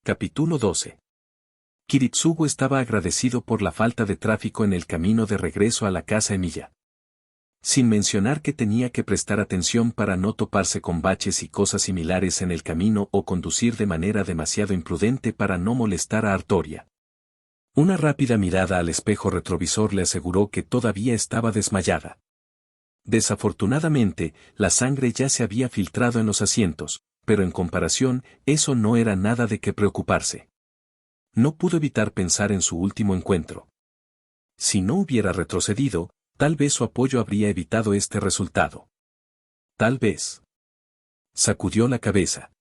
Capítulo 12. Kiritsugu estaba agradecido por la falta de tráfico en el camino de regreso a la casa Emiya. Sin mencionar que tenía que prestar atención para no toparse con baches y cosas similares en el camino o conducir de manera demasiado imprudente para no molestar a Artoria. Una rápida mirada al espejo retrovisor le aseguró que todavía estaba desmayada. Desafortunadamente, la sangre ya se había filtrado en los asientos, pero en comparación, eso no era nada de qué preocuparse. No pudo evitar pensar en su último encuentro. Si no hubiera retrocedido, tal vez su apoyo habría evitado este resultado. Tal vez. Sacudió la cabeza.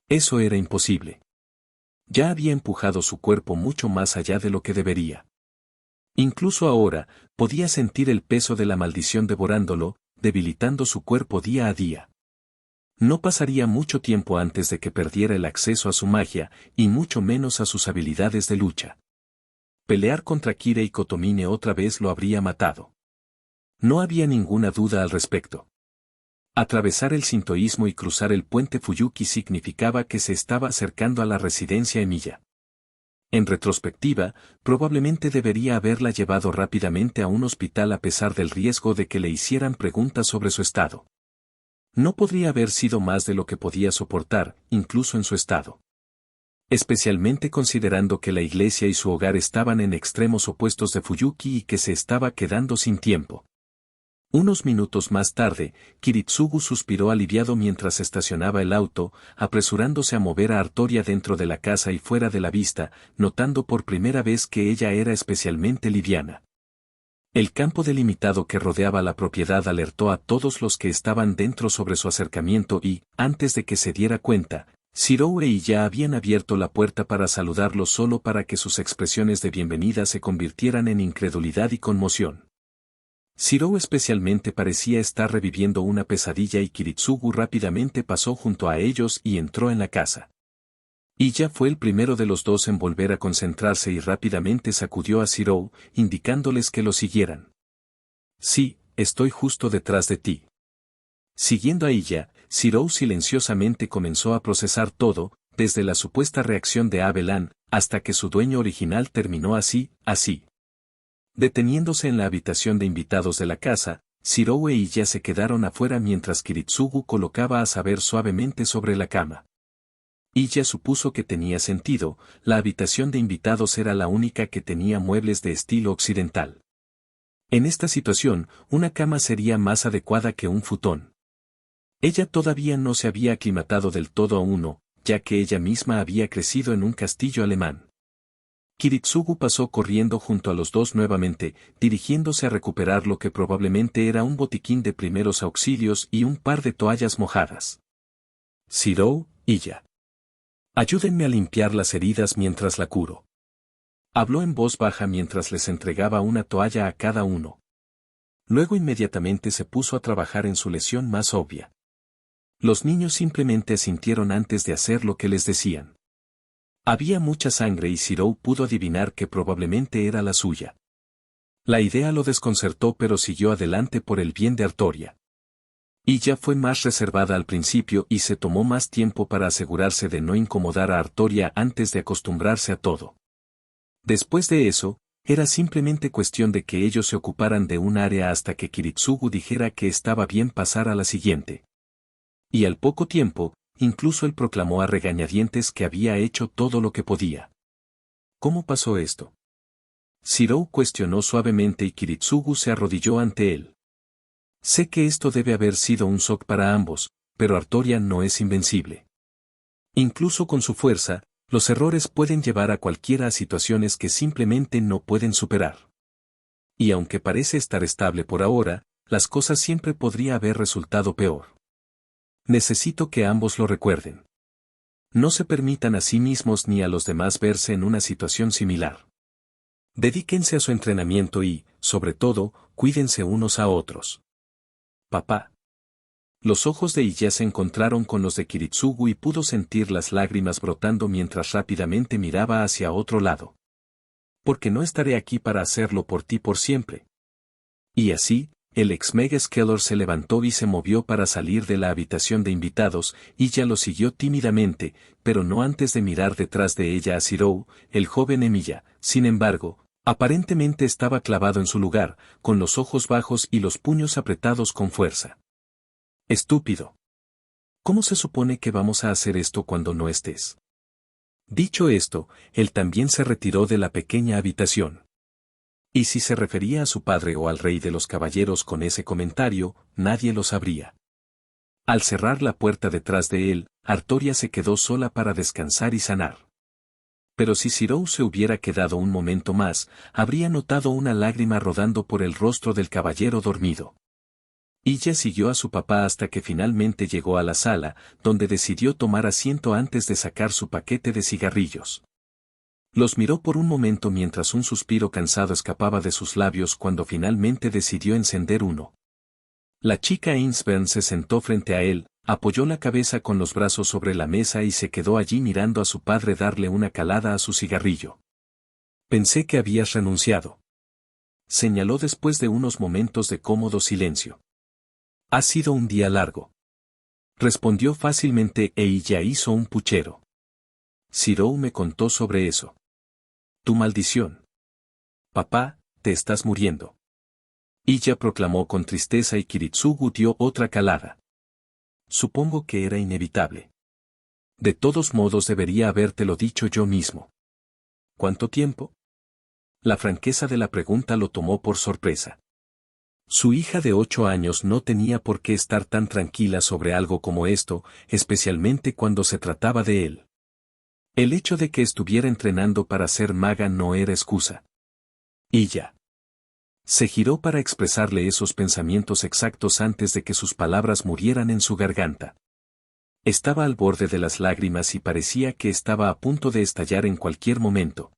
Eso era imposible. Ya había empujado su cuerpo mucho más allá de lo que debería. Incluso ahora, podía sentir el peso de la maldición devorándolo, debilitando su cuerpo día a día. No pasaría mucho tiempo antes de que perdiera el acceso a su magia, y mucho menos a sus habilidades de lucha. Pelear contra Kira y Kotomine otra vez lo habría matado. No había ninguna duda al respecto. Atravesar el sintoísmo y cruzar el puente Fuyuki significaba que se estaba acercando a la residencia Emiya. En retrospectiva, probablemente debería haberla llevado rápidamente a un hospital a pesar del riesgo de que le hicieran preguntas sobre su estado. No podría haber sido más de lo que podía soportar, incluso en su estado. Especialmente considerando que la iglesia y su hogar estaban en extremos opuestos de Fuyuki y que se estaba quedando sin tiempo. Unos minutos más tarde, Kiritsugu suspiró aliviado mientras estacionaba el auto, apresurándose a mover a Artoria dentro de la casa y fuera de la vista, notando por primera vez que ella era especialmente liviana. El campo delimitado que rodeaba la propiedad alertó a todos los que estaban dentro sobre su acercamiento y, antes de que se diera cuenta, Shirou y ya habían abierto la puerta para saludarlo solo para que sus expresiones de bienvenida se convirtieran en incredulidad y conmoción. Shirou especialmente parecía estar reviviendo una pesadilla y Kiritsugu rápidamente pasó junto a ellos y entró en la casa. Y ya fue el primero de los dos en volver a concentrarse y rápidamente sacudió a Shirou, indicándoles que lo siguieran. Sí, estoy justo detrás de ti. Siguiendo a ella, Shirou silenciosamente comenzó a procesar todo, desde la supuesta reacción de Abelan, hasta que su dueño original terminó así. Deteniéndose en la habitación de invitados de la casa, Shirou y ella se quedaron afuera mientras Kiritsugu colocaba a saber suavemente sobre la cama. Ella supuso que tenía sentido, la habitación de invitados era la única que tenía muebles de estilo occidental. En esta situación, una cama sería más adecuada que un futón. Ella todavía no se había aclimatado del todo a uno, ya que ella misma había crecido en un castillo alemán. Kiritsugu pasó corriendo junto a los dos nuevamente, dirigiéndose a recuperar lo que probablemente era un botiquín de primeros auxilios y un par de toallas mojadas. Shirou, ella. Ayúdenme a limpiar las heridas mientras la curo. Habló en voz baja mientras les entregaba una toalla a cada uno. Luego inmediatamente se puso a trabajar en su lesión más obvia. Los niños simplemente asintieron antes de hacer lo que les decían. Había mucha sangre y Shirou pudo adivinar que probablemente era la suya. La idea lo desconcertó pero siguió adelante por el bien de Artoria. Ella fue más reservada al principio y se tomó más tiempo para asegurarse de no incomodar a Artoria antes de acostumbrarse a todo. Después de eso, era simplemente cuestión de que ellos se ocuparan de un área hasta que Kiritsugu dijera que estaba bien pasar a la siguiente. Y al poco tiempo, incluso él proclamó a regañadientes que había hecho todo lo que podía. ¿Cómo pasó esto? Shirou cuestionó suavemente y Kiritsugu se arrodilló ante él. Sé que esto debe haber sido un shock para ambos, pero Artoria no es invencible. Incluso con su fuerza, los errores pueden llevar a cualquiera a situaciones que simplemente no pueden superar. Y aunque parece estar estable por ahora, las cosas siempre podría haber resultado peor. Necesito que ambos lo recuerden. No se permitan a sí mismos ni a los demás verse en una situación similar. Dedíquense a su entrenamiento y, sobre todo, cuídense unos a otros. Papá. Los ojos de Iya se encontraron con los de Kiritsugu y pudo sentir las lágrimas brotando mientras rápidamente miraba hacia otro lado. Porque no estaré aquí para hacerlo por ti por siempre. Y así, el ex Mega Skeller se levantó y se movió para salir de la habitación de invitados, y ya lo siguió tímidamente, pero no antes de mirar detrás de ella a Zero, el joven Emilia. Sin embargo, aparentemente estaba clavado en su lugar, con los ojos bajos y los puños apretados con fuerza. Estúpido. ¿Cómo se supone que vamos a hacer esto cuando no estés? Dicho esto, él también se retiró de la pequeña habitación. Y si se refería a su padre o al rey de los caballeros con ese comentario, nadie lo sabría. Al cerrar la puerta detrás de él, Artoria se quedó sola para descansar y sanar. Pero si Zero se hubiera quedado un momento más, habría notado una lágrima rodando por el rostro del caballero dormido. Ella siguió a su papá hasta que finalmente llegó a la sala, donde decidió tomar asiento antes de sacar su paquete de cigarrillos. Los miró por un momento mientras un suspiro cansado escapaba de sus labios cuando finalmente decidió encender uno. La chica Ainsburn se sentó frente a él, apoyó la cabeza con los brazos sobre la mesa y se quedó allí mirando a su padre darle una calada a su cigarrillo. Pensé que habías renunciado. Señaló después de unos momentos de cómodo silencio. Ha sido un día largo. Respondió fácilmente e ella hizo un puchero. Zero me contó sobre eso. Tu maldición. Papá, te estás muriendo. Ella proclamó con tristeza y Kiritsugu dio otra calada. Supongo que era inevitable. De todos modos debería habértelo dicho yo mismo. ¿Cuánto tiempo? La franqueza de la pregunta lo tomó por sorpresa. Su hija de 8 años no tenía por qué estar tan tranquila sobre algo como esto, especialmente cuando se trataba de él. El hecho de que estuviera entrenando para ser maga no era excusa. Y ya. Se giró para expresarle esos pensamientos exactos antes de que sus palabras murieran en su garganta. Estaba al borde de las lágrimas y parecía que estaba a punto de estallar en cualquier momento.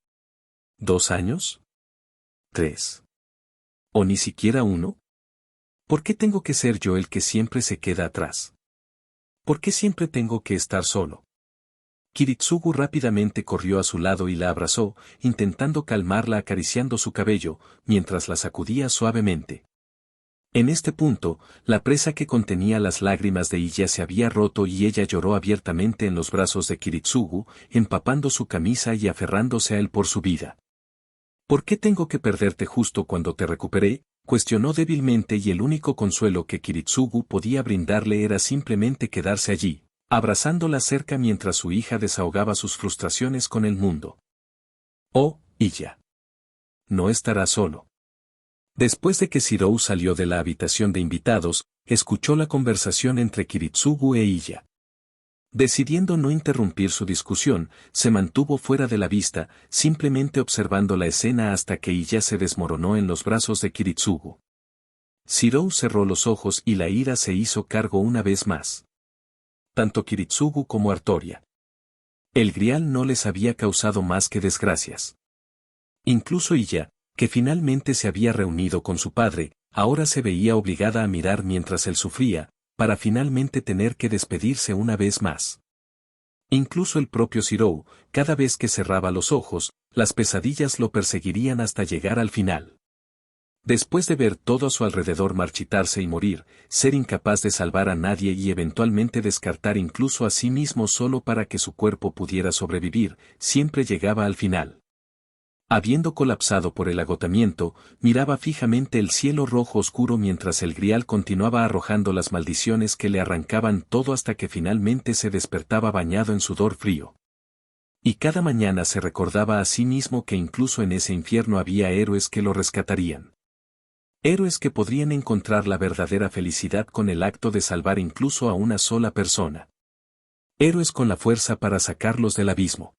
¿2 años? 3. ¿O ni siquiera 1? ¿Por qué tengo que ser yo el que siempre se queda atrás? ¿Por qué siempre tengo que estar solo? Kiritsugu rápidamente corrió a su lado y la abrazó, intentando calmarla acariciando su cabello, mientras la sacudía suavemente. En este punto, la presa que contenía las lágrimas de Iya se había roto y ella lloró abiertamente en los brazos de Kiritsugu, empapando su camisa y aferrándose a él por su vida. ¿Por qué tengo que perderte justo cuando te recuperé? Cuestionó débilmente y el único consuelo que Kiritsugu podía brindarle era simplemente quedarse allí, abrazándola cerca mientras su hija desahogaba sus frustraciones con el mundo. Oh, Iya. No estará solo. Después de que Zero salió de la habitación de invitados, escuchó la conversación entre Kiritsugu e Iya. Decidiendo no interrumpir su discusión, se mantuvo fuera de la vista, simplemente observando la escena hasta que Iya se desmoronó en los brazos de Kiritsugu. Zero cerró los ojos y la ira se hizo cargo una vez más. Tanto Kiritsugu como Artoria. El grial no les había causado más que desgracias. Incluso Iya, que finalmente se había reunido con su padre, ahora se veía obligada a mirar mientras él sufría, para finalmente tener que despedirse una vez más. Incluso el propio Zero, cada vez que cerraba los ojos, las pesadillas lo perseguirían hasta llegar al final. Después de ver todo a su alrededor marchitarse y morir, ser incapaz de salvar a nadie y eventualmente descartar incluso a sí mismo solo para que su cuerpo pudiera sobrevivir, siempre llegaba al final. Habiendo colapsado por el agotamiento, miraba fijamente el cielo rojo oscuro mientras el grial continuaba arrojando las maldiciones que le arrancaban todo hasta que finalmente se despertaba bañado en sudor frío. Y cada mañana se recordaba a sí mismo que incluso en ese infierno había héroes que lo rescatarían. Héroes que podrían encontrar la verdadera felicidad con el acto de salvar incluso a una sola persona. Héroes con la fuerza para sacarlos del abismo.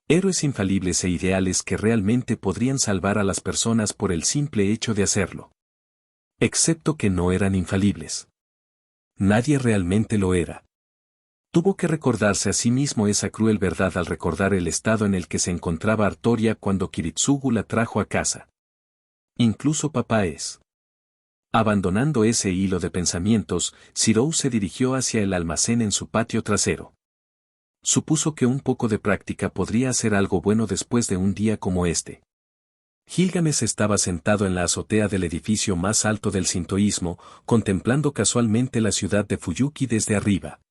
Héroes infalibles e ideales que realmente podrían salvar a las personas por el simple hecho de hacerlo. Excepto que no eran infalibles. Nadie realmente lo era. Tuvo que recordarse a sí mismo esa cruel verdad al recordar el estado en el que se encontraba Artoria cuando Kiritsugu la trajo a casa. Incluso papá es. Abandonando ese hilo de pensamientos, Zero se dirigió hacia el almacén en su patio trasero. Supuso que un poco de práctica podría hacer algo bueno después de un día como este. Gilgamesh estaba sentado en la azotea del edificio más alto del sintoísmo, contemplando casualmente la ciudad de Fuyuki desde arriba.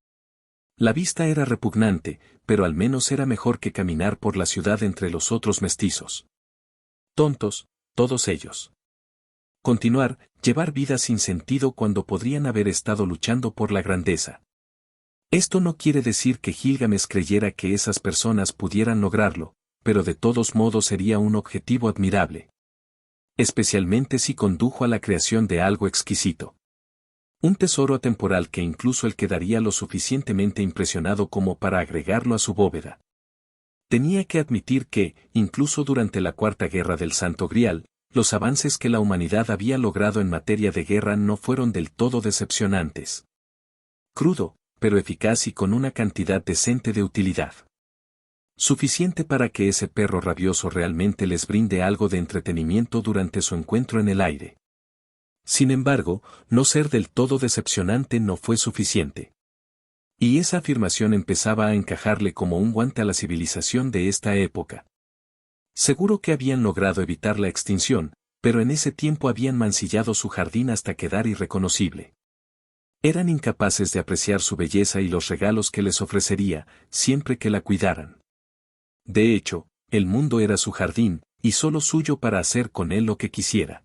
La vista era repugnante, pero al menos era mejor que caminar por la ciudad entre los otros mestizos. Tontos, todos ellos. Continuar, llevar vidas sin sentido cuando podrían haber estado luchando por la grandeza. Esto no quiere decir que Gilgamesh creyera que esas personas pudieran lograrlo, pero de todos modos sería un objetivo admirable. Especialmente si condujo a la creación de algo exquisito. Un tesoro atemporal que incluso él quedaría lo suficientemente impresionado como para agregarlo a su bóveda. Tenía que admitir que, incluso durante la Cuarta Guerra del Santo Grial, los avances que la humanidad había logrado en materia de guerra no fueron del todo decepcionantes. Crudo, pero eficaz y con una cantidad decente de utilidad. Suficiente para que ese perro rabioso realmente les brinde algo de entretenimiento durante su encuentro en el aire. Sin embargo, no ser del todo decepcionante no fue suficiente. Y esa afirmación empezaba a encajarle como un guante a la civilización de esta época. Seguro que habían logrado evitar la extinción, pero en ese tiempo habían mancillado su jardín hasta quedar irreconocible. Eran incapaces de apreciar su belleza y los regalos que les ofrecería, siempre que la cuidaran. De hecho, el mundo era su jardín, y solo suyo para hacer con él lo que quisiera.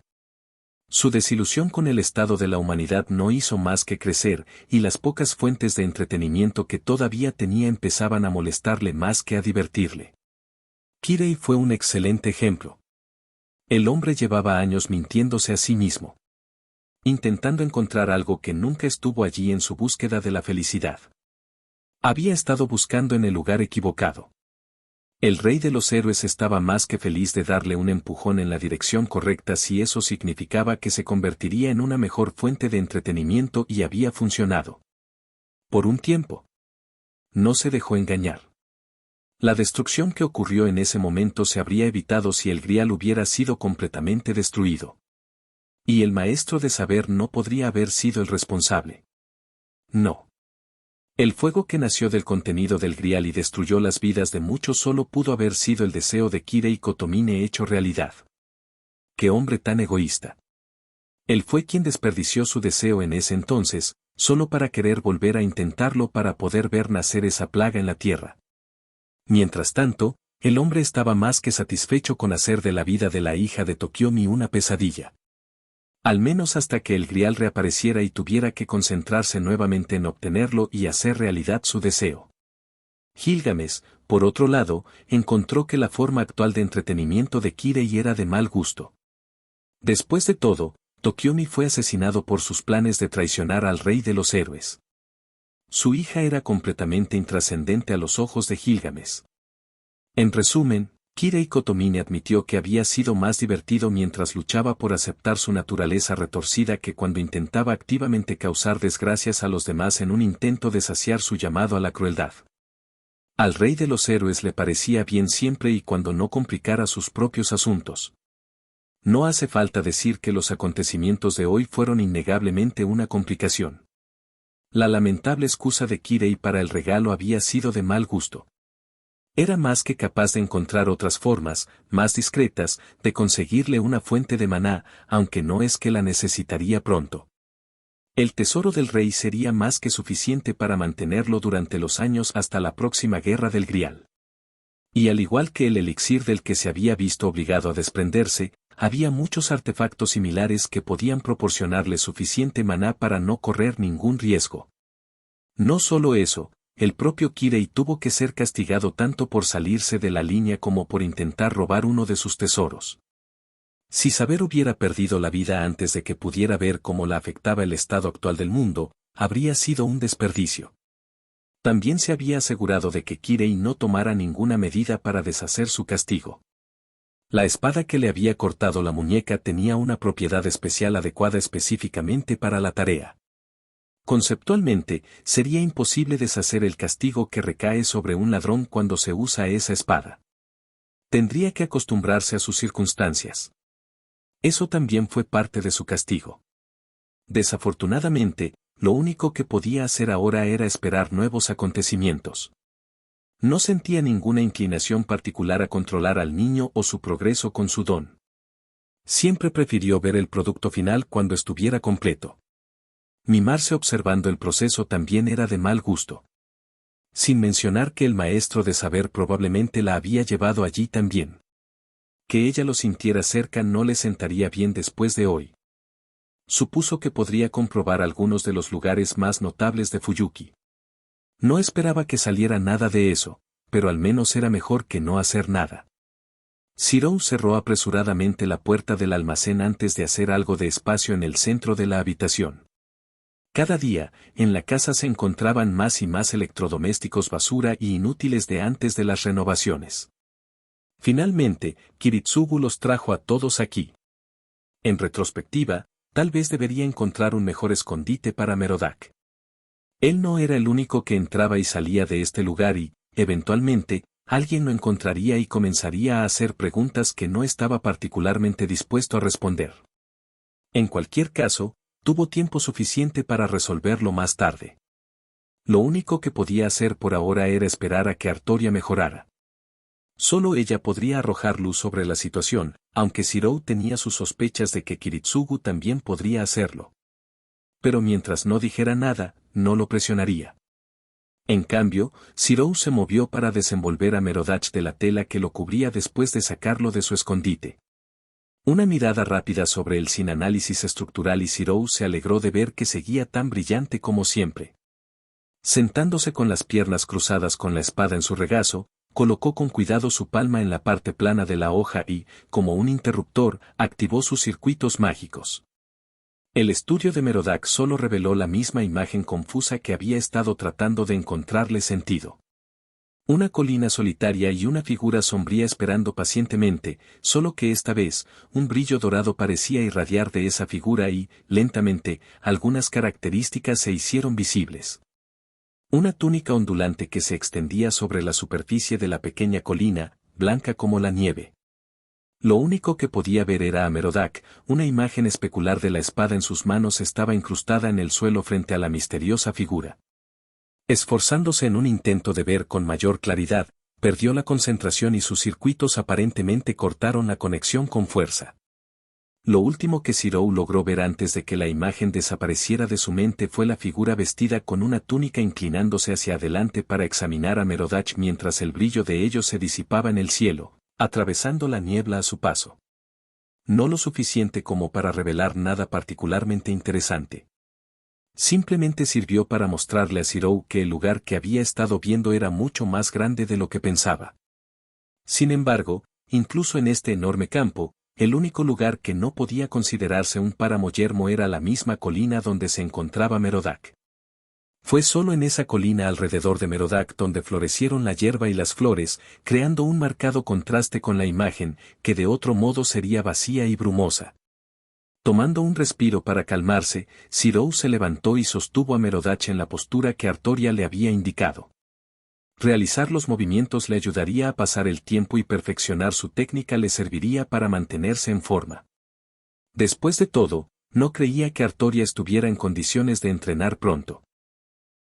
Su desilusión con el estado de la humanidad no hizo más que crecer, y las pocas fuentes de entretenimiento que todavía tenía empezaban a molestarle más que a divertirle. Kirei fue un excelente ejemplo. El hombre llevaba años mintiéndose a sí mismo. Intentando encontrar algo que nunca estuvo allí en su búsqueda de la felicidad. Había estado buscando en el lugar equivocado. El rey de los héroes estaba más que feliz de darle un empujón en la dirección correcta si eso significaba que se convertiría en una mejor fuente de entretenimiento y había funcionado. Por un tiempo. No se dejó engañar. La destrucción que ocurrió en ese momento se habría evitado si el Grial hubiera sido completamente destruido. Y el maestro de saber no podría haber sido el responsable. No. El fuego que nació del contenido del Grial y destruyó las vidas de muchos solo pudo haber sido el deseo de Kirei Kotomine hecho realidad. ¡Qué hombre tan egoísta! Él fue quien desperdició su deseo en ese entonces, solo para querer volver a intentarlo para poder ver nacer esa plaga en la tierra. Mientras tanto, el hombre estaba más que satisfecho con hacer de la vida de la hija de Tokiomi una pesadilla. Al menos hasta que el Grial reapareciera y tuviera que concentrarse nuevamente en obtenerlo y hacer realidad su deseo. Gilgamesh, por otro lado, encontró que la forma actual de entretenimiento de Kirei era de mal gusto. Después de todo, Tokiomi fue asesinado por sus planes de traicionar al rey de los héroes. Su hija era completamente intrascendente a los ojos de Gilgamesh. En resumen, Kirei Kotomine admitió que había sido más divertido mientras luchaba por aceptar su naturaleza retorcida que cuando intentaba activamente causar desgracias a los demás en un intento de saciar su llamado a la crueldad. Al rey de los héroes le parecía bien siempre y cuando no complicara sus propios asuntos. No hace falta decir que los acontecimientos de hoy fueron innegablemente una complicación. La lamentable excusa de Kirei para el regalo había sido de mal gusto. Era más que capaz de encontrar otras formas, más discretas, de conseguirle una fuente de maná, aunque no es que la necesitaría pronto. El tesoro del rey sería más que suficiente para mantenerlo durante los años hasta la próxima guerra del Grial. Y al igual que el elixir del que se había visto obligado a desprenderse, había muchos artefactos similares que podían proporcionarle suficiente maná para no correr ningún riesgo. No solo eso, el propio Kirei tuvo que ser castigado tanto por salirse de la línea como por intentar robar uno de sus tesoros. Si Saber hubiera perdido la vida antes de que pudiera ver cómo la afectaba el estado actual del mundo, habría sido un desperdicio. También se había asegurado de que Kirei no tomara ninguna medida para deshacer su castigo. La espada que le había cortado la muñeca tenía una propiedad especial adecuada específicamente para la tarea. Conceptualmente, sería imposible deshacer el castigo que recae sobre un ladrón cuando se usa esa espada. Tendría que acostumbrarse a sus circunstancias. Eso también fue parte de su castigo. Desafortunadamente, lo único que podía hacer ahora era esperar nuevos acontecimientos. No sentía ninguna inclinación particular a controlar al niño o su progreso con su don. Siempre prefirió ver el producto final cuando estuviera completo. Mimarse observando el proceso también era de mal gusto. Sin mencionar que el maestro de saber probablemente la había llevado allí también. Que ella lo sintiera cerca no le sentaría bien después de hoy. Supuso que podría comprobar algunos de los lugares más notables de Fuyuki. No esperaba que saliera nada de eso, pero al menos era mejor que no hacer nada. Shirou cerró apresuradamente la puerta del almacén antes de hacer algo de espacio en el centro de la habitación. Cada día, en la casa se encontraban más y más electrodomésticos basura y inútiles de antes de las renovaciones. Finalmente, Kiritsugu los trajo a todos aquí. En retrospectiva, tal vez debería encontrar un mejor escondite para Merodach. Él no era el único que entraba y salía de este lugar y, eventualmente, alguien lo encontraría y comenzaría a hacer preguntas que no estaba particularmente dispuesto a responder. En cualquier caso, tuvo tiempo suficiente para resolverlo más tarde. Lo único que podía hacer por ahora era esperar a que Artoria mejorara. Solo ella podría arrojar luz sobre la situación, aunque Shirou tenía sus sospechas de que Kiritsugu también podría hacerlo. Pero mientras no dijera nada, no lo presionaría. En cambio, Shirou se movió para desenvolver a Merodach de la tela que lo cubría después de sacarlo de su escondite. Una mirada rápida sobre él sin análisis estructural y Shirou se alegró de ver que seguía tan brillante como siempre. Sentándose con las piernas cruzadas con la espada en su regazo, colocó con cuidado su palma en la parte plana de la hoja y, como un interruptor, activó sus circuitos mágicos. El estudio de Merodach solo reveló la misma imagen confusa que había estado tratando de encontrarle sentido. Una colina solitaria y una figura sombría esperando pacientemente, solo que esta vez, un brillo dorado parecía irradiar de esa figura y, lentamente, algunas características se hicieron visibles. Una túnica ondulante que se extendía sobre la superficie de la pequeña colina, blanca como la nieve. Lo único que podía ver era a Merodach, una imagen especular de la espada en sus manos estaba incrustada en el suelo frente a la misteriosa figura. Esforzándose en un intento de ver con mayor claridad, perdió la concentración y sus circuitos aparentemente cortaron la conexión con fuerza. Lo último que Shirou logró ver antes de que la imagen desapareciera de su mente fue la figura vestida con una túnica inclinándose hacia adelante para examinar a Merodach mientras el brillo de ellos se disipaba en el cielo, atravesando la niebla a su paso. No lo suficiente como para revelar nada particularmente interesante. Simplemente sirvió para mostrarle a Shirou que el lugar que había estado viendo era mucho más grande de lo que pensaba. Sin embargo, incluso en este enorme campo, el único lugar que no podía considerarse un páramo yermo era la misma colina donde se encontraba Merodach. Fue solo en esa colina alrededor de Merodach donde florecieron la hierba y las flores, creando un marcado contraste con la imagen, que de otro modo sería vacía y brumosa. Tomando un respiro para calmarse, Shirou se levantó y sostuvo a Merodach en la postura que Artoria le había indicado. Realizar los movimientos le ayudaría a pasar el tiempo y perfeccionar su técnica le serviría para mantenerse en forma. Después de todo, no creía que Artoria estuviera en condiciones de entrenar pronto.